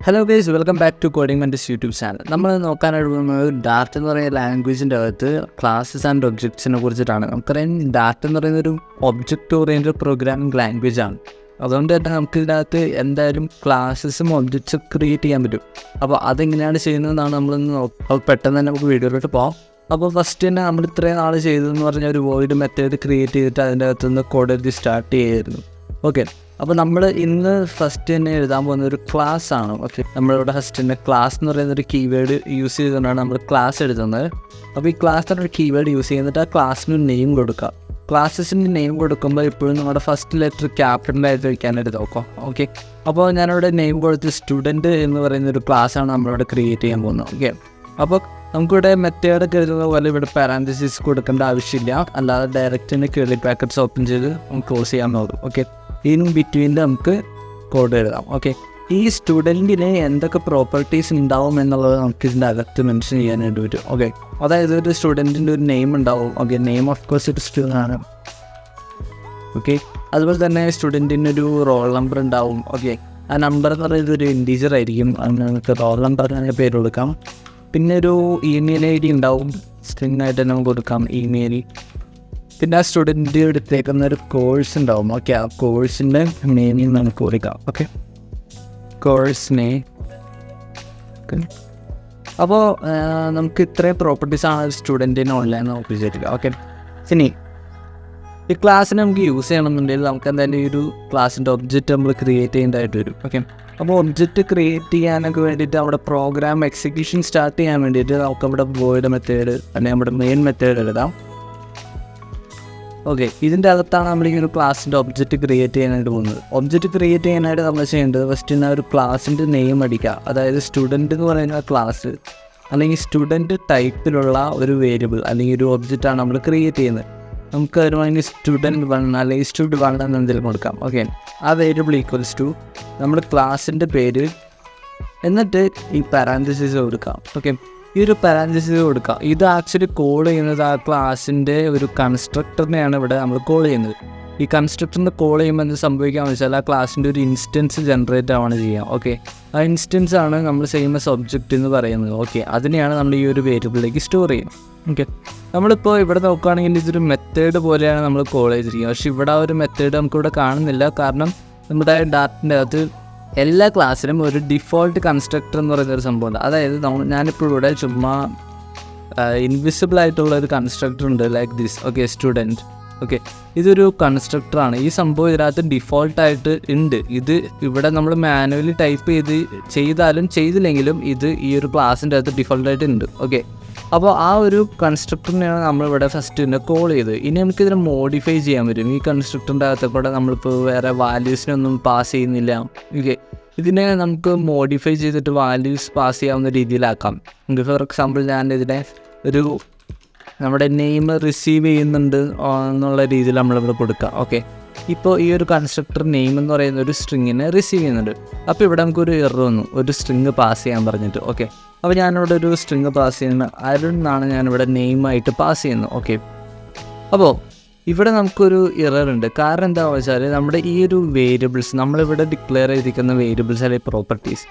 Hello guys, welcome back to coding mentors YouTube channel. നമ്മൾ നോക്കാനായിട്ട് പോകുന്നത് ഡാർട്ട് എന്ന് പറയുന്ന ലാംഗ്വേജിൻ്റെ അകത്ത് ക്ലാസ്സസ് ആൻഡ് ഒബ്ജക്ട്സിനെ കുറിച്ചിട്ടാണ്. നമുക്കറിയാം ഡാർട്ട് എന്ന് പറയുന്ന ഒരു ഒബ്ജക്റ്റ് ഓറിയൻറ്റഡ് പ്രോഗ്രാമിംഗ് ലാംഗ്വേജ് ആണ്. അതുകൊണ്ട് തന്നെ നമുക്ക് ഇതിനകത്ത് എന്തായാലും ക്ലാസ്സസും ഒബ്ജക്ട്സും ക്രിയേറ്റ് ചെയ്യാൻ പറ്റും. അപ്പോൾ അതെങ്ങനെയാണ് ചെയ്യുന്നതെന്നാണ് നമ്മളിന്ന് പെട്ടെന്ന് തന്നെ നമുക്ക് വീഡിയോയിലോട്ട് പോകാം. അപ്പോൾ ഫസ്റ്റ് തന്നെ നമ്മൾ ഇത്രയും നാൾ ചെയ്തതെന്ന് പറഞ്ഞാൽ ഒരു വോയിഡ് മെത്തേഡ് ക്രിയേറ്റ് ചെയ്തിട്ട് അതിൻ്റെ അകത്തുനിന്ന് കോഡ് എഴുതി സ്റ്റാർട്ട് ചെയ്യായിരുന്നു. ഓക്കെ, അപ്പോൾ നമ്മൾ ഇന്ന് ഫസ്റ്റ് തന്നെ എഴുതാൻ പോകുന്ന ഒരു ക്ലാസ് ആണ്. ഓക്കെ, നമ്മളിവിടെ ഫസ്റ്റ് തന്നെ ക്ലാസ് എന്ന് പറയുന്ന ഒരു കീവേഡ് യൂസ് ചെയ്തുകൊണ്ടാണ് നമ്മൾ ക്ലാസ് എഴുതുന്നത്. അപ്പോൾ ഈ ക്ലാസ് എന്നൊരു കീവേഡ് യൂസ് ചെയ്യുന്നിട്ട് ആ ക്ലാസ്സിന് നെയിം കൊടുക്കുക. ക്ലാസ്സസിൻ്റെ നെയിം കൊടുക്കുമ്പോൾ എപ്പോഴും നമ്മുടെ ഫസ്റ്റ് ലെറ്റർ ക്യാപിറ്റലായിട്ട് വയ്ക്കാനായിട്ട് നോക്കാം. ഓക്കെ, അപ്പോൾ ഞാനിവിടെ നെയിം കൊടുത്ത് സ്റ്റുഡൻറ്റ് എന്ന് പറയുന്ന ഒരു ക്ലാസ്സാണ് നമ്മളിവിടെ ക്രിയേറ്റ് ചെയ്യാൻ പോകുന്നത്. ഓക്കെ, അപ്പോൾ നമുക്കിവിടെ മെത്തേഡൊക്കെ എഴുതുന്ന പോലെ ഇവിടെ പാരാന്തസിസ് കൊടുക്കേണ്ട ആവശ്യമില്ല. അല്ലാതെ ഡയറക്റ്റ് തന്നെ കേളി ബ്രാക്കറ്റ്സ് ഓപ്പൺ ചെയ്ത് നമുക്ക് ക്ലോസ് ചെയ്യാൻ നോക്കും. ഓക്കെ, ഇൻ ബിറ്റ്വീനിൽ നമുക്ക് കോഡ് എഴുതാം. ഓക്കെ, ഈ സ്റ്റുഡൻറ്റിന് എന്തൊക്കെ പ്രോപ്പർട്ടീസ് ഉണ്ടാവും എന്നുള്ളത് നമുക്ക് ഇതിൻ്റെ അകത്ത് മെൻഷൻ ചെയ്യാനായിട്ട് പറ്റും. ഓക്കെ, അതായത് ഒരു സ്റ്റുഡൻറ്റിൻ്റെ ഒരു നെയിം ഉണ്ടാവും. ഓക്കെ, നെയിം ഓഫ് കോഴ്സ് ഒരു സ്റ്റുഡൻ്റ് ആണ്. ഓക്കെ, അതുപോലെ തന്നെ സ്റ്റുഡൻറ്റിന് ഒരു റോൾ നമ്പർ ഉണ്ടാവും. ഓക്കെ, ആ നമ്പർ എന്ന് പറയുന്നത് ഒരു ഇൻറ്റീജർ ആയിരിക്കും. അങ്ങനെ നമുക്ക് റോൾ നമ്പർ അങ്ങനെ പേര് കൊടുക്കാം. പിന്നെ ഒരു ഇമെയിൽ ഐ ഡി ഉണ്ടാവും, സ്ട്രിങ് ആയിട്ട് നമുക്ക് കൊടുക്കാം ഇമെയിൽ. പിന്നെ ആ സ്റ്റുഡൻറ്റ് എടുത്തേക്കുന്ന ഒരു കോഴ്സ് ഉണ്ടാവും. ഓക്കെ, ആ കോഴ്സിൻ്റെ നെയിമിൽ നമുക്ക് കൊടുക്കാം. Okay, course name. അപ്പോൾ നമുക്ക് ഇത്രയും പ്രോപ്പർട്ടീസാണ് ഒരു സ്റ്റുഡൻറ്റിന് ഓൺലൈൻ നമുക്ക് വിചാരിക്കുക. ഓക്കെ, ഇനി ഈ ക്ലാസ്സിന് നമുക്ക് യൂസ് ചെയ്യണമെന്നുണ്ടെങ്കിൽ നമുക്ക് എന്തായാലും ഈ ഒരു ക്ലാസ്സിൻ്റെ ഒബ്ജക്റ്റ് നമ്മൾ ക്രിയേറ്റ് ചെയ്യേണ്ടതായിട്ട് വരും. ഓക്കെ, അപ്പോൾ ഒബ്ജക്റ്റ് ക്രിയേറ്റ് ചെയ്യാനൊക്കെ വേണ്ടിയിട്ട് നമ്മുടെ പ്രോഗ്രാം എക്സിക്യൂഷൻ സ്റ്റാർട്ട് ചെയ്യാൻ വേണ്ടിയിട്ട് നമുക്ക് നമ്മുടെ വോയിഡ് മെത്തേഡ് അല്ലെങ്കിൽ നമ്മുടെ മെയിൻ മെത്തേഡ് എഴുതാം. ഓക്കെ, ഇതിൻ്റെ അകത്താണ് നമ്മൾ ഈ ഒരു ക്ലാസ്സിൻ്റെ ഒബ്ജക്റ്റ് ക്രിയേറ്റ് ചെയ്യാനായിട്ട് പോകുന്നത്. ഒബ്ജക്റ്റ് ക്രിയേറ്റ് ചെയ്യാനായിട്ട് നമ്മൾ ചെയ്യേണ്ടത് ഫസ്റ്റ് തന്നെ ഒരു ക്ലാസ്സിൻ്റെ നെയിം അടിക്കുക. അതായത് സ്റ്റുഡൻറ്റ് എന്ന് പറയുന്ന ക്ലാസ് അല്ലെങ്കിൽ സ്റ്റുഡൻറ്റ് ടൈപ്പിലുള്ള ഒരു വേരിയബിൾ അല്ലെങ്കിൽ ഒരു ഒബ്ജക്റ്റാണ് നമ്മൾ ക്രിയേറ്റ് ചെയ്യുന്നത്. നമുക്ക് അതിന് സ്റ്റുഡൻറ്റ് 1 അല്ലെങ്കിൽ സ്റ്റുഡൻറ്റ് 1 എന്ന് എന്തെങ്കിലും കൊടുക്കാം. ഓക്കെ, ആ വേരിയബിൾ ഈക്വൽസ് ടു നമ്മുടെ ക്ലാസ്സിൻ്റെ പേര്, എന്നിട്ട് ഈ പാരാന്തസിസ് കൊടുക്കാം. ഓക്കെ, ഈ ഒരു പാരാന്തസിസ് കൊടുക്കാം. ഇത് ആക്ച്വലി കോൾ ചെയ്യുന്നത് ആ ക്ലാസ്സിൻ്റെ ഒരു കൺസ്ട്രക്ടറിനെയാണ് ഇവിടെ നമ്മൾ കോൾ ചെയ്യുന്നത്. ഈ കൺസ്ട്രക്ടറിന് കോൾ ചെയ്യുമ്പോൾ എന്ത് സംഭവിക്കാമെന്ന് വെച്ചാൽ ആ ക്ലാസ്സിൻ്റെ ഒരു ഇൻസ്റ്റൻസ് ജനറേറ്റ് ആവുകയാണ് ചെയ്യുക. ഓക്കെ, ആ ഇൻസ്റ്റൻസ് ആണ് നമ്മൾ സെയിം എസ് ഒബ്ജക്റ്റ് എന്ന് പറയുന്നത്. ഓക്കെ, അതിനെയാണ് നമ്മൾ ഈ ഒരു വേരിയബിളിലേക്ക് സ്റ്റോർ ചെയ്യുന്നത്. ഓക്കെ, നമ്മളിപ്പോൾ ഇവിടെ നോക്കുകയാണെങ്കിൽ ഇതൊരു മെത്തേഡ് പോലെയാണ് നമ്മൾ കോൾ ചെയ്തിരിക്കുന്നത്. പക്ഷേ ഇവിടെ ആ ഒരു മെത്തേഡ് നമുക്കിവിടെ കാണുന്നില്ല. കാരണം നമ്മുടെ ഡാറ്റിൻ്റെ അകത്ത് എല്ലാ ക്ലാസ്സിലും ഒരു ഡിഫോൾട്ട് കൺസ്ട്രക്ടർ എന്ന് പറയുന്നൊരു സംഭവമുണ്ട്. അതായത് ഞാനിപ്പോൾ ഇവിടെ ചുമ്മാ ഇൻവിസിബിൾ ആയിട്ടുള്ള ഒരു കൺസ്ട്രക്ടർ ഉണ്ട്, like this. Okay, student. Okay, ഇതൊരു കൺസ്ട്രക്ടറാണ്. ഈ സംഭവം ഇതിനകത്ത് ഡിഫോൾട്ടായിട്ട് ഉണ്ട്. ഇത് ഇവിടെ നമ്മൾ മാനുവലി ടൈപ്പ് ചെയ്താലും ചെയ്തില്ലെങ്കിലും ഇത് ഈ ഒരു ക്ലാസ്സിൻ്റെ അകത്ത് ഡിഫോൾട്ടായിട്ട് ഉണ്ട്. ഓക്കെ, അപ്പോൾ ആ ഒരു കൺസ്ട്രക്ടറിനെയാണ് നമ്മളിവിടെ ഫസ്റ്റ് തന്നെ കോൾ ചെയ്ത്. ഇനി നമുക്കിതിനെ മോഡിഫൈ ചെയ്യാൻ പറ്റും. ഈ കൺസ്ട്രക്ടറിൻ്റെ അകത്ത് കൂടെ നമ്മളിപ്പോൾ വേറെ വാല്യൂസിനൊന്നും പാസ് ചെയ്യുന്നില്ല. ഓക്കെ, ഇതിനെ നമുക്ക് മോഡിഫൈ ചെയ്തിട്ട് വാല്യൂസ് പാസ് ചെയ്യാവുന്ന രീതിയിലാക്കാം. ഫോർ എക്സാമ്പിൾ ഞാൻ ഇതിനെ ഒരു നമ്മുടെ നെയിം റിസീവ് ചെയ്യുന്നുണ്ട് എന്നുള്ള രീതിയിൽ നമ്മളിവിടെ കൊടുക്കാം. ഓക്കെ, ഇപ്പോൾ ഈ ഒരു കൺസ്ട്രക്ടർ നെയിം എന്ന് പറയുന്ന ഒരു സ്ട്രിങ്ങിനെ റിസീവ് ചെയ്യുന്നുണ്ട്. അപ്പോൾ ഇവിടെ നമുക്കൊരു എറർ വന്നു, ഒരു സ്ട്രിങ് പാസ് ചെയ്യാൻ പറഞ്ഞിട്ട്. ഓക്കെ, അപ്പോൾ ഞാനിവിടെ ഒരു സ്ട്രിങ് പാസ് ചെയ്യുന്ന അരുൺ എന്നാണ് ഞാനിവിടെ നെയിമായിട്ട് പാസ് ചെയ്യുന്നത്. ഓക്കെ, അപ്പോൾ ഇവിടെ നമുക്കൊരു എറർ ഉണ്ട്. കാരണം എന്താണെന്ന് വെച്ചാൽ നമ്മുടെ ഈ ഒരു വേരിയബിൾസ് നമ്മളിവിടെ ഡിക്ലെയർ ചെയ്തിരിക്കുന്ന വേരിയബിൾസ് അല്ലെങ്കിൽ പ്രോപ്പർട്ടീസ്,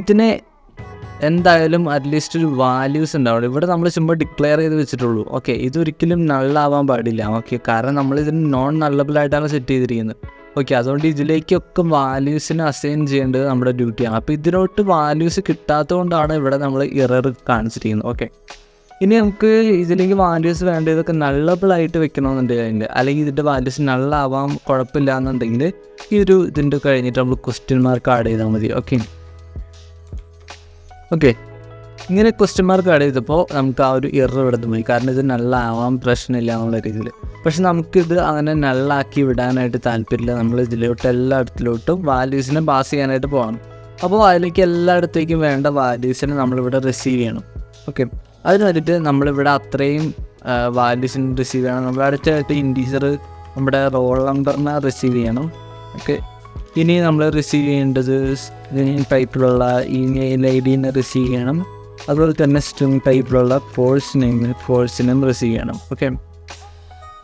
ഇതിനെ എന്തായാലും അറ്റ്ലീസ്റ്റ് ഒരു വാല്യൂസ് ഉണ്ടാവും. ഇവിടെ നമ്മൾ ചുമ്മാ ഡിക്ലെയർ ചെയ്ത് വെച്ചിട്ടുള്ളൂ. ഓക്കെ, ഇതൊരിക്കലും നള്ളാവാൻ പാടില്ല. ഓക്കെ, കാരണം നമ്മളിതിന് നോൺ നള്ളബിളായിട്ടാണ് സെറ്റ് ചെയ്തിരിക്കുന്നത്. ഓക്കെ, അതുകൊണ്ട് ഇതിലേക്കൊക്കെ വാല്യൂസിന് അസൈൻ ചെയ്യേണ്ടത് നമ്മുടെ ഡ്യൂട്ടിയാണ്. അപ്പോൾ ഇതിലോട്ട് വാല്യൂസ് കിട്ടാത്തതുകൊണ്ടാണ് ഇവിടെ നമ്മൾ എറർ കാണിച്ചിരിക്കുന്നത്. ഓക്കെ, ഇനി നമുക്ക് ഇതിലേക്ക് വാല്യൂസ് വേണ്ട ഇതൊക്കെ നള്ളബിളായിട്ട് വെക്കണമെന്നുണ്ടെങ്കിൽ അല്ലെങ്കിൽ ഇതിൻ്റെ വാല്യൂസ് നള്ളാവാൻ കുഴപ്പമില്ല എന്നുണ്ടെങ്കിൽ ഈ ഒരു ഇതിൻ്റെ കഴിഞ്ഞിട്ട് നമ്മൾ ക്വസ്റ്റ്യൻ മാർക്ക് ആഡ് ചെയ്താൽ മതി. ഓക്കെ, ഓക്കെ, ഇങ്ങനെ ക്വസ്റ്റ്യൻ മാർക്ക് ആഡ് ചെയ്തപ്പോൾ നമുക്ക് ആ ഒരു എറർ ഇവിടെ പോയി. കാരണം ഇത് നള്ളാവാൻ പ്രശ്നമില്ല എന്നുള്ള രീതിയിൽ. പക്ഷെ നമുക്കിത് അങ്ങനെ നള്ളാക്കി വിടാനായിട്ട് താല്പര്യമില്ല. നമ്മൾ എല്ലായിടത്തിലോട്ടും വാല്യൂസിനെ പാസ് ചെയ്യാനായിട്ട് പോകണം. അപ്പോൾ അതിലേക്ക് എല്ലായിടത്തേക്കും വേണ്ട വാല്യൂസിനെ നമ്മളിവിടെ റിസീവ് ചെയ്യണം. ഓക്കെ, അതിന് വേണ്ടിയിട്ട് നമ്മളിവിടെ അത്രയും വാല്യൂസിന് റിസീവ് ചെയ്യണം. നമ്മൾ അടുത്തായിട്ട് ഇൻറ്റീജർ നമ്മുടെ റോൾ നമ്പറിനെ റിസീവ് ചെയ്യണം. ഓക്കെ, ഇനി നമ്മൾ റിസീവ് ചെയ്യേണ്ടത് ടൈപ്പിലുള്ള ഇമെയിൽ ഐ ഡിനെ റിസീവ് ചെയ്യണം. അതുപോലെ തന്നെ സ്ട്രിങ് ടൈപ്പിലുള്ള കോഴ്സിനെയും റിസീവ് ചെയ്യണം. ഓക്കെ,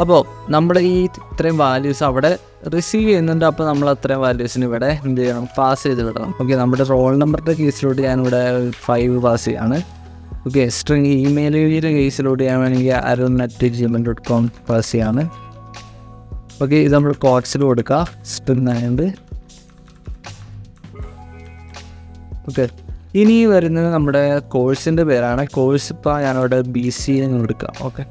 അപ്പോൾ നമ്മുടെ ഈ ഇത്രയും വാല്യൂസ് അവിടെ റിസീവ് ചെയ്യുന്നുണ്ട്. അപ്പോൾ നമ്മൾ അത്രയും വാല്യൂസിന് ഇവിടെ എന്ത് ചെയ്യണം, പാസ് ചെയ്ത് വിടണം. ഓക്കെ, നമ്മുടെ റോൾ നമ്പറിൻ്റെ കേസിലോട്ട് ഞാനിവിടെ 5 പാസ് ചെയ്യാണ്. ഓക്കെ, സ്ട്രിങ് ഇമെയിൽ ഐഡിയുടെ കേസിലോട്ട് ഞാൻ വേണമെങ്കിൽ arun@gmail.com പാസ് ചെയ്യാണ്. ഓക്കെ, ഇത് നമ്മൾ കോഡ്സിൽ കൊടുക്കുക, സ്ട്രിങ് ആയതുകൊണ്ട്. ഓക്കെ, ഇനി വരുന്നത് നമ്മുടെ കോഴ്സിൻ്റെ പേരാണ്. കോഴ്സ് ഇപ്പോൾ ഞാനിവിടെ BC എന്ന് കൊടുക്കാം. ഓക്കെ,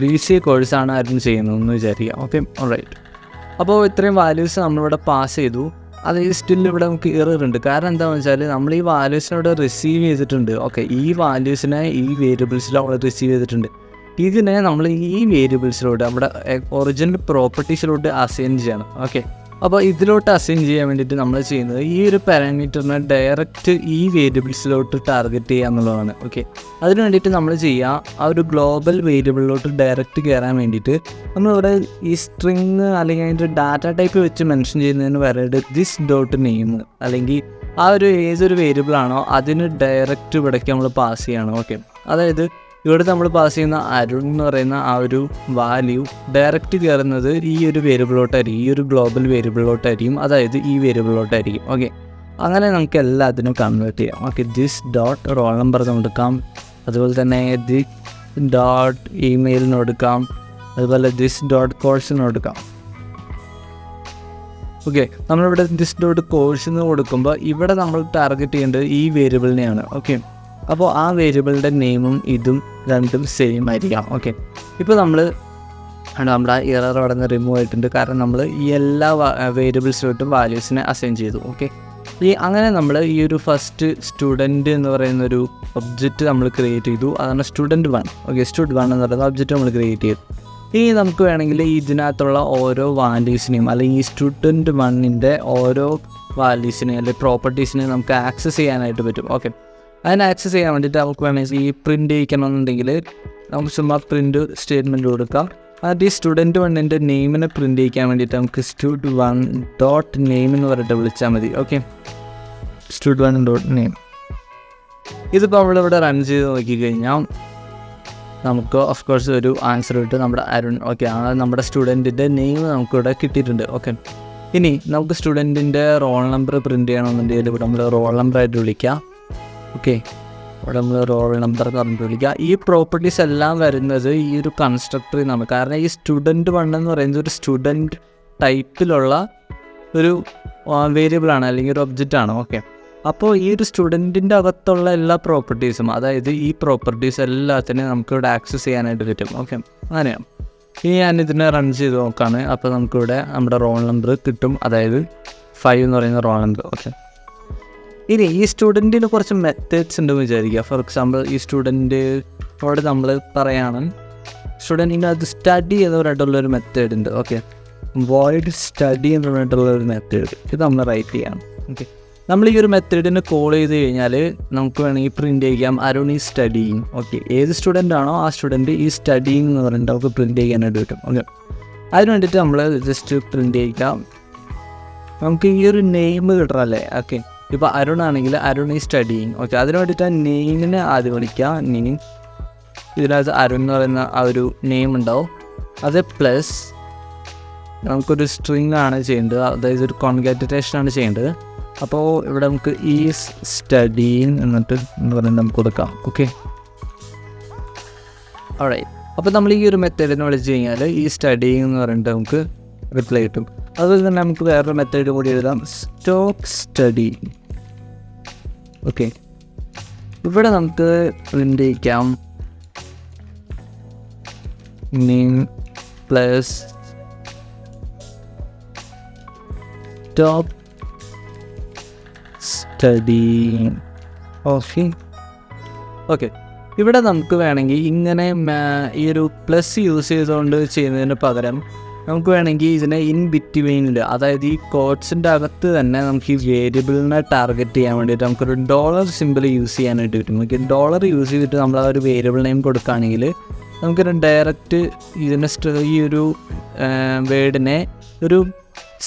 BC കോഴ്സാണ് ആരും ചെയ്യുന്നതെന്ന് വിചാരിക്കുക. Okay, alright. അപ്പോൾ ഇത്രയും വാല്യൂസ് നമ്മളിവിടെ പാസ് ചെയ്തു. അത് സ്റ്റിൽ ഇവിടെ നമുക്ക് എറർ ഉണ്ട്. കാരണം എന്താണെന്ന് വെച്ചാൽ നമ്മൾ ഈ വാല്യൂസിനോട് റിസീവ് ചെയ്തിട്ടുണ്ട്. ഓക്കെ, ഈ വാല്യൂസിനെ ഈ വേരിയബിൾസിൽ നമ്മൾ റിസീവ് ചെയ്തിട്ടുണ്ട്. ഇതിനെ നമ്മൾ ഈ വേരിയബിൾസിലോട്ട് നമ്മുടെ ഒറിജിനൽ പ്രോപ്പർട്ടീസിലോട്ട് അസൈൻ ചെയ്യണം. ഓക്കെ, അപ്പോൾ ഇതിലോട്ട് അസൈൻ ചെയ്യാൻ വേണ്ടിയിട്ട് നമ്മൾ ചെയ്യുന്നത് ഈ ഒരു പാരാമീറ്ററിനെ ഡയറക്റ്റ് ഈ വേരിയബിൾസിലോട്ട് ടാർഗറ്റ് ചെയ്യുക എന്നുള്ളതാണ്. ഓക്കെ, അതിന് വേണ്ടിയിട്ട് നമ്മൾ ചെയ്യുക, ആ ഒരു ഗ്ലോബൽ വേരിയബിളിലോട്ട് ഡയറക്റ്റ് കയറാൻ വേണ്ടിയിട്ട് നമ്മളിവിടെ ഈ സ്ട്രിങ് അല്ലെങ്കിൽ അതിൻ്റെ ഡാറ്റ ടൈപ്പ് വെച്ച് മെൻഷൻ ചെയ്യുന്നതിന് വരെയായിട്ട് ദിസ് ഡോട്ട് നെയിം അല്ലെങ്കിൽ ആ ഒരു ഏതൊരു വേരിയബിളാണോ അതിന് ഡയറക്റ്റ് ഇവിടേക്ക് നമ്മൾ പാസ് ചെയ്യണം. ഓക്കെ, അതായത് ഇവിടെ നമ്മൾ പാസ് ചെയ്യുന്ന അരുൺ എന്ന് പറയുന്ന ആ ഒരു വാല്യൂ ഡയറക്റ്റ് കയറുന്നത് ഈ ഒരു വേരിയബിളോട്ടായിരിക്കും, ഈ ഒരു ഗ്ലോബൽ വേരിയബിളോട്ടായിരിക്കും, അതായത് ഈ വേരിയബിളോട്ടായിരിക്കും. ഓക്കെ, അങ്ങനെ നമുക്ക് എല്ലാത്തിനും കൺവേർട്ട് ചെയ്യാം. Okay, this dot roll number കൊടുക്കാം, അതുപോലെ തന്നെ ദിസ് ഡോട്ട് ഇമെയിലിന് കൊടുക്കാം, അതുപോലെ ദിസ് ഡോട്ട് കോഴ്സിന് കൊടുക്കാം. ഓക്കെ, നമ്മളിവിടെ ദിസ് ഡോട്ട് കോഴ്സിന് കൊടുക്കുമ്പോൾ ഇവിടെ നമ്മൾ ടാർഗറ്റ് ചെയ്യേണ്ടത് ഈ വേരിയബിളിനെയാണ്. ഓക്കെ, അപ്പോൾ ആ വേരിയബിളിൻ്റെ നെയിമും ഇതും രണ്ടും സെയിം ആയിരിക്കാം. ഓക്കെ, ഇപ്പോൾ നമ്മുടെ എറർ അവിടെ നിന്ന് റിമൂവ് ആയിട്ടുണ്ട്. കാരണം നമ്മൾ ഈ എല്ലാ വേരിയബിൾസിലോട്ടും വാല്യൂസിനെ അസൈൻ ചെയ്തു. ഓക്കെ, അങ്ങനെ നമ്മൾ ഈ ഒരു ഫസ്റ്റ് സ്റ്റുഡൻറ്റ് എന്ന് പറയുന്നൊരു ഒബ്ജക്റ്റ് നമ്മൾ ക്രിയേറ്റ് ചെയ്തു. അതാണ് സ്റ്റുഡൻറ്റ് 1. ഓക്കെ, സ്റ്റുഡൻറ്റ് 1 എന്ന് പറയുന്ന ഒബ്ജക്റ്റ് നമ്മൾ ക്രിയേറ്റ് ചെയ്തു. ഇനി നമുക്ക് വേണമെങ്കിൽ ഇതിനകത്തുള്ള ഓരോ വാല്യൂസിനെയും അല്ലെങ്കിൽ ഈ സ്റ്റുഡൻറ്റ് 1ൻ്റെ ഓരോ വാല്യൂസിനെയും അല്ലെങ്കിൽ പ്രോപ്പർട്ടീസിനെയും നമുക്ക് ആക്സസ് ചെയ്യാനായിട്ട് പറ്റും. ഓക്കെ, അതിന് ആക്സസ് ചെയ്യാൻ വേണ്ടിയിട്ട് നമുക്ക് വേണമെങ്കിൽ ഈ പ്രിൻ്റ് ചെയ്യിക്കണമെന്നുണ്ടെങ്കിൽ നമുക്ക് ചുമ്മാ പ്രിൻ്റ് സ്റ്റേറ്റ്മെൻറ്റ് കൊടുക്കാം. അത് ഈ സ്റ്റുഡൻറ്റ് 1ൻ്റെ നെയിമിനെ പ്രിൻ്റ് ചെയ്യിക്കാൻ വേണ്ടിയിട്ട് നമുക്ക് stud1 ഡോട്ട് നെയിം എന്ന് പറഞ്ഞിട്ട് വിളിച്ചാൽ മതി. Okay, stud1 dot name. ഇതിപ്പോൾ നമ്മളിവിടെ റൺ ചെയ്ത് നോക്കിക്കഴിഞ്ഞാൽ നമുക്ക് ഓഫ് കോഴ്സ് ഒരു ആൻസർ കിട്ടും, നമ്മുടെ അരുൺ. ഓക്കെ, ആ നമ്മുടെ സ്റ്റുഡൻറ്റിൻ്റെ നെയിം നമുക്കിവിടെ കിട്ടിയിട്ടുണ്ട്. ഓക്കെ, ഇനി നമുക്ക് സ്റ്റുഡൻറ്റിൻ്റെ റോൾ നമ്പർ പ്രിൻ്റ് ചെയ്യണമെന്നുണ്ടെങ്കിൽ ഇവിടെ നമ്മൾ റോൾ നമ്പറായിട്ട് വിളിക്കാം. ഓക്കെ, ഇവിടെ നമ്മൾ റോൾ നമ്പർ എന്ന് പറഞ്ഞിട്ട് വിളിക്കുക. ഈ പ്രോപ്പർട്ടീസ് എല്ലാം വരുന്നത് ഈ ഒരു കൺസ്ട്രക്ടറിൽ നിന്നാണ്. കാരണം ഈ സ്റ്റുഡൻറ്റ് 1 എന്ന് പറയുന്നത് ഒരു സ്റ്റുഡൻറ്റ് ടൈപ്പിലുള്ള ഒരു വേരിയബിളാണ് അല്ലെങ്കിൽ ഒരു ഒബ്ജക്റ്റാണ്. ഓക്കെ, അപ്പോൾ ഈ ഒരു സ്റ്റുഡൻറ്റിൻ്റെ അകത്തുള്ള എല്ലാ പ്രോപ്പർട്ടീസും, അതായത് ഈ പ്രോപ്പർട്ടീസ് എല്ലാത്തിനെയും നമുക്കിവിടെ ആക്സസ് ചെയ്യാനായിട്ട് പറ്റും. ഓക്കെ, അങ്ങനെയാണ്. ഇനി ഞാനിതിനെ റൺ ചെയ്ത് നോക്കുകയാണ്. അപ്പോൾ നമുക്കിവിടെ നമ്മുടെ റോൾ നമ്പർ കിട്ടും, അതായത് 5 എന്ന് പറയുന്ന റോൾ നമ്പർ. ഓക്കെ, ഇനി ഈ സ്റ്റുഡൻറ്റിന് കുറച്ച് മെത്തേഡ്സ് ഉണ്ടെന്ന് വിചാരിക്കുക. ഫോർ എക്സാമ്പിൾ, ഈ സ്റ്റുഡൻറ്റിനോട് നമ്മൾ പറയുകയാണ് സ്റ്റുഡൻറ്റിന് അത് സ്റ്റഡി എന്ന് പറഞ്ഞിട്ടുള്ളൊരു മെത്തേഡ് ഉണ്ട്. ഓക്കെ, വോയിഡ് സ്റ്റഡി എന്ന് പറഞ്ഞിട്ടുള്ളൊരു മെത്തേഡ്, ഇത് നമ്മൾ റൈറ്റ് ചെയ്യണം. ഓക്കെ, നമ്മൾ ഈ ഒരു മെത്തേഡിന് കോൾ ചെയ്ത് കഴിഞ്ഞാൽ നമുക്ക് വേണമെങ്കിൽ പ്രിൻ്റ് ചെയ്യാം അരുൺ ഈ സ്റ്റഡിങ്. ഓക്കെ, ഏത് സ്റ്റുഡൻ്റ് ആണോ ആ സ്റ്റുഡൻറ്റ് ഈ സ്റ്റഡിങ് എന്ന് പറഞ്ഞിട്ട് നമുക്ക് പ്രിൻ്റ് ചെയ്യാനായിട്ട് കിട്ടും. ഓക്കെ, അതിന് വേണ്ടിയിട്ട് നമ്മൾ ജസ്റ്റ് പ്രിൻ്റ് ചെയ്യിക്കാം. നമുക്ക് ഈ ഒരു നെയിം കിട്ടണമല്ലേ. ഓക്കെ, ഇപ്പോൾ അരുൺ ആണെങ്കിൽ അരുൺ ഈ സ്റ്റഡിങ്. ഓക്കെ, അതിന് വേണ്ടിയിട്ട് ആ നെയിമിനെ ആദ്യം വിളിക്കുക. നെയിം, ഇതിനകത്ത് അരുൺ എന്ന് പറയുന്ന ആ ഒരു നെയിം ഉണ്ടാവും. അത് പ്ലസ് നമുക്കൊരു സ്ട്രിങ് ആണ് ചെയ്യേണ്ടത്, അതായത് ഒരു കോൺകാറ്റനേഷനാണ് ചെയ്യേണ്ടത്. അപ്പോൾ ഇവിടെ നമുക്ക് ഈ സ്റ്റഡിങ് എന്നിട്ട് എന്ന് പറയുന്നത് നമുക്ക് കൊടുക്കാം. ഓക്കെ, അവിടെ അപ്പോൾ നമ്മൾ ഈ ഒരു മെത്തേഡിനെ വിളിച്ച് കഴിഞ്ഞാൽ ഈ സ്റ്റഡിങ് എന്ന് പറഞ്ഞിട്ട് നമുക്ക് റിപ്ലൈ കിട്ടും. അതുപോലെ തന്നെ നമുക്ക് വേറൊരു മെത്തേഡ് കൂടി എഴുതാം, സ്റ്റോക്ക് സ്റ്റഡി. ഓക്കെ, ഇവിടെ നമുക്ക് പ്രിൻ്റ് ചെയ്യിക്കാം name plus stock study. Okay, ഇവിടെ നമുക്ക് വേണമെങ്കിൽ ഇങ്ങനെ ഈ ഒരു പ്ലസ് യൂസ് ചെയ്തുകൊണ്ട് ചെയ്യുന്നതിന് പകരം നമുക്ക് വേണമെങ്കിൽ ഇതിനെ ഇൻ ബിറ്റ്വീനിൽ, അതായത് ഈ കോഡ്സിൻ്റെ അകത്ത് തന്നെ നമുക്ക് ഈ വേരിയബിളിനെ ടാർഗറ്റ് ചെയ്യാൻ വേണ്ടിയിട്ട് നമുക്കൊരു ഡോളർ സിമ്പിൾ യൂസ് ചെയ്യാനായിട്ട് പറ്റും. നമുക്ക് ഡോളർ യൂസ് ചെയ്തിട്ട് നമ്മൾ ആ ഒരു വേരിയബിൾ നെയിം കൊടുക്കുകയാണെങ്കിൽ നമുക്കൊരു ഡയറക്റ്റ് ഇതിനെ ഈ ഒരു വേർഡിനെ ഒരു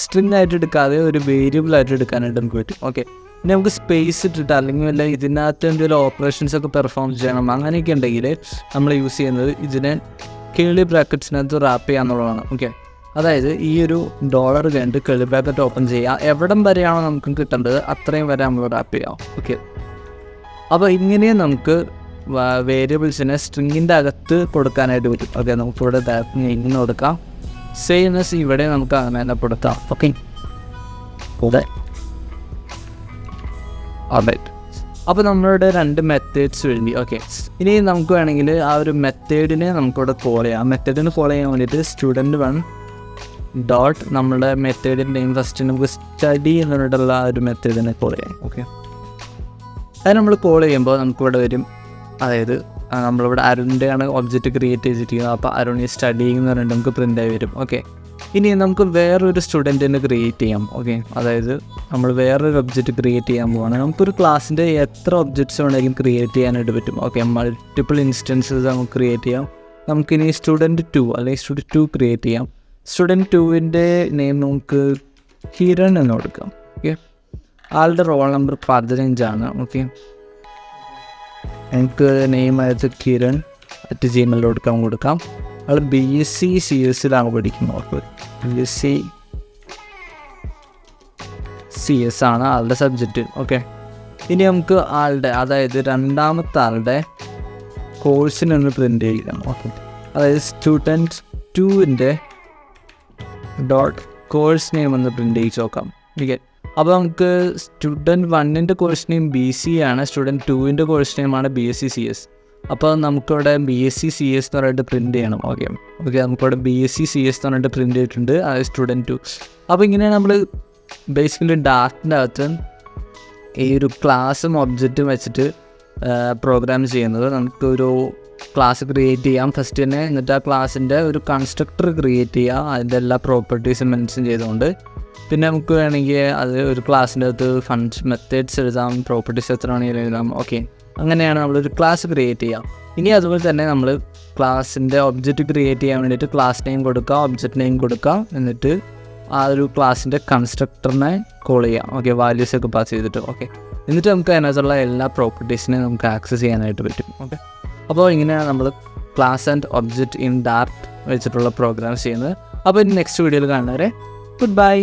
സ്ട്രിങ് ആയിട്ട് എടുക്കാതെ ഒരു വേരിയബിളായിട്ട് എടുക്കാനായിട്ട് നമുക്ക് പറ്റും. ഓക്കെ, പിന്നെ നമുക്ക് സ്പേസ് ഇട്ടിട്ട് അല്ലെങ്കിൽ വല്ല ഇതിനകത്ത് എന്തെങ്കിലും ഓപ്പറേഷൻസ് ഒക്കെ പെർഫോം ചെയ്യണം അങ്ങനെയൊക്കെ ഉണ്ടെങ്കിൽ നമ്മൾ യൂസ് ചെയ്യുന്നത് ഇതിനെ കേളി ബ്രാക്കറ്റ്സിനകത്ത് റാപ്പ് ചെയ്യുക എന്നുള്ളതാണ്. ഓക്കെ, അതായത് ഈ ഒരു ഡോളർ കണ്ട് കേളി ബ്രാക്കറ്റ് ഓപ്പൺ ചെയ്യുക. എവിടം വരെയാണോ നമുക്ക് കിട്ടേണ്ടത് അത്രയും വരെ നമ്മൾ റാപ്പ് ചെയ്യാം. ഓക്കെ, അപ്പോൾ ഇങ്ങനെ നമുക്ക് വേരിയബിൾസിനെ സ്ട്രിങ്ങിൻ്റെ അകത്ത് കൊടുക്കാനായിട്ട് പറ്റും. ഓക്കെ, നമുക്കിവിടെ റാപ്പിങ് ഇങ്ങനെ കൊടുക്കാം. സെയിംനെസ് ഇവിടെ നമുക്ക് അങ്ങനെ തന്നെ കൊടുക്കാം. ഓക്കെ, അപ്പോൾ നമ്മളുടെ 2 മെത്തേഡ്സ് വേണ്ടി. ഓക്കെ, ഇനി നമുക്ക് വേണമെങ്കിൽ ആ ഒരു മെത്തേഡിനെ നമുക്കിവിടെ കോൾ ചെയ്യാം. മെത്തേഡിന് കോൾ ചെയ്യാൻ വേണ്ടിയിട്ട് student1 ഡോട്ട് നമ്മുടെ മെത്തേഡിൻ്റെ നെയിം ഫസ്റ്റ് നമുക്ക് സ്റ്റഡി എന്നിട്ടുള്ള ആ ഒരു മെത്തേഡിനെ കോൾ ചെയ്യാം. ഓക്കെ, അത് നമ്മൾ കോൾ ചെയ്യുമ്പോൾ നമുക്കിവിടെ വരും, അതായത് നമ്മളിവിടെ അരുണിൻ്റെയാണ് ഒബ്ജക്റ്റ് ക്രിയേറ്റ് ചെയ്തിരിക്കുന്നത്. അപ്പോൾ അരുൺ ഈ സ്റ്റഡിങ് എന്ന് പറഞ്ഞിട്ട് നമുക്ക് പ്രിൻ്റ് ആയി വരും. ഓക്കെ, ഇനി നമുക്ക് വേറൊരു സ്റ്റുഡൻറ്റിനെ ക്രിയേറ്റ് ചെയ്യാം. ഓക്കെ, അതായത് നമ്മൾ വേറൊരു ഒബ്ജക്റ്റ് ക്രിയേറ്റ് ചെയ്യാൻ പോവാണ്. നമുക്കൊരു ക്ലാസ്സിൻ്റെ എത്ര ഒബ്ജക്ട്സ് വേണമെങ്കിലും ക്രിയേറ്റ് ചെയ്യാനായിട്ട് പറ്റും. ഓക്കെ, മൾട്ടിപ്പിൾ ഇൻസ്റ്റൻസസ് നമുക്ക് ക്രിയേറ്റ് ചെയ്യാം. നമുക്കിനി student2 അല്ലെങ്കിൽ student2 ക്രിയേറ്റ് ചെയ്യാം. student2ൻ്റെ നെയിം നമുക്ക് കിരൺ എന്ന് കൊടുക്കാം. ഓക്കെ, ആളുടെ റോൾ നമ്പർ 15 ഓക്കെ, എനിക്ക് നെയിമായത് കിരൺ @gmail.com കൊടുക്കാം. ആൾ BSc CS പഠിക്കുന്നത്. BSc CS ആണ് ആളുടെ സബ്ജക്റ്റ്. ഓക്കെ, ഇനി നമുക്ക് ആളുടെ, അതായത് രണ്ടാമത്തെ ആളുടെ കോഴ്സിനൊന്ന് പ്രിൻ്റ് ചെയ്യണം. ഓക്കെ, അതായത് student2ൻ്റെ ഡോട്ട് കോഴ്സ് നെയിം ഒന്ന് പ്രിൻ്റ് ചെയ്ത് നോക്കാം. ഓക്കെ, അപ്പോൾ നമുക്ക് student1ൻ്റെ കോഴ്സ് നെയിം BC ആണ്, student2ൻ്റെ കോഴ്സ് നെയിമാണ് BSc CS. അപ്പോൾ നമുക്കിവിടെ BSc CS എന്ന് പറഞ്ഞിട്ട് പ്രിൻ്റ് ചെയ്യണം. ഓക്കെ, നമുക്കിവിടെ BSc CS എന്ന് പറഞ്ഞിട്ട് പ്രിൻ്റ് ചെയ്തിട്ടുണ്ട്, അത് student2. അപ്പോൾ ഇങ്ങനെയാണ് നമ്മൾ ബേസിക്കലി ഡാർട്ടിൻ്റെ അകത്ത് ഈ ഒരു ക്ലാസ്സും ഒബ്ജക്റ്റും വെച്ചിട്ട് പ്രോഗ്രാം ചെയ്യുന്നത്. നമുക്കൊരു ക്ലാസ് ക്രിയേറ്റ് ചെയ്യാം ഫസ്റ്റ് തന്നെ, എന്നിട്ട് ആ ക്ലാസ്സിൻ്റെ ഒരു കൺസ്ട്രക്ടർ ക്രിയേറ്റ് ചെയ്യാം, അതിൻ്റെ എല്ലാ പ്രോപ്പർട്ടീസും മെൻഷൻ ചെയ്തുകൊണ്ട്. പിന്നെ നമുക്ക് വേണമെങ്കിൽ അത് ഒരു ക്ലാസ്സിൻ്റെ അകത്ത് ഫങ്ഷൻ മെത്തേഡ്സ് എഴുതാം, പ്രോപ്പർട്ടീസ് എത്ര വേണമെങ്കിലും എഴുതാം. ഓക്കെ, അങ്ങനെയാണ് നമ്മളൊരു ക്ലാസ് ക്രിയേറ്റ് ചെയ്യാം. ഇനി അതുപോലെ തന്നെ നമ്മൾ ക്ലാസ്സിൻ്റെ ഒബ്ജക്റ്റ് ക്രിയേറ്റ് ചെയ്യാൻ വേണ്ടിയിട്ട് ക്ലാസ് നെയിം കൊടുക്കുക, ഒബ്ജക്റ്റ് നെയിം കൊടുക്കുക, എന്നിട്ട് ആ ഒരു ക്ലാസ്സിൻ്റെ കൺസ്ട്രക്ടറിനെ കോൾ ചെയ്യാം. ഓക്കെ, വാല്യൂസൊക്കെ പാസ് ചെയ്തിട്ട്. ഓക്കെ, എന്നിട്ട് നമുക്ക് അതിനകത്തുള്ള എല്ലാ പ്രോപ്പർട്ടീസിനെയും നമുക്ക് ആക്സസ് ചെയ്യാനായിട്ട് പറ്റും. ഓക്കെ, അപ്പോൾ ഇങ്ങനെയാണ് നമ്മൾ class and object in Dart വെച്ചിട്ടുള്ള പ്രോഗ്രാംസ് ചെയ്യുന്നത്. അപ്പോൾ നെക്സ്റ്റ് വീഡിയോയിൽ കാണുന്നവരെ ഗുഡ് ബൈ.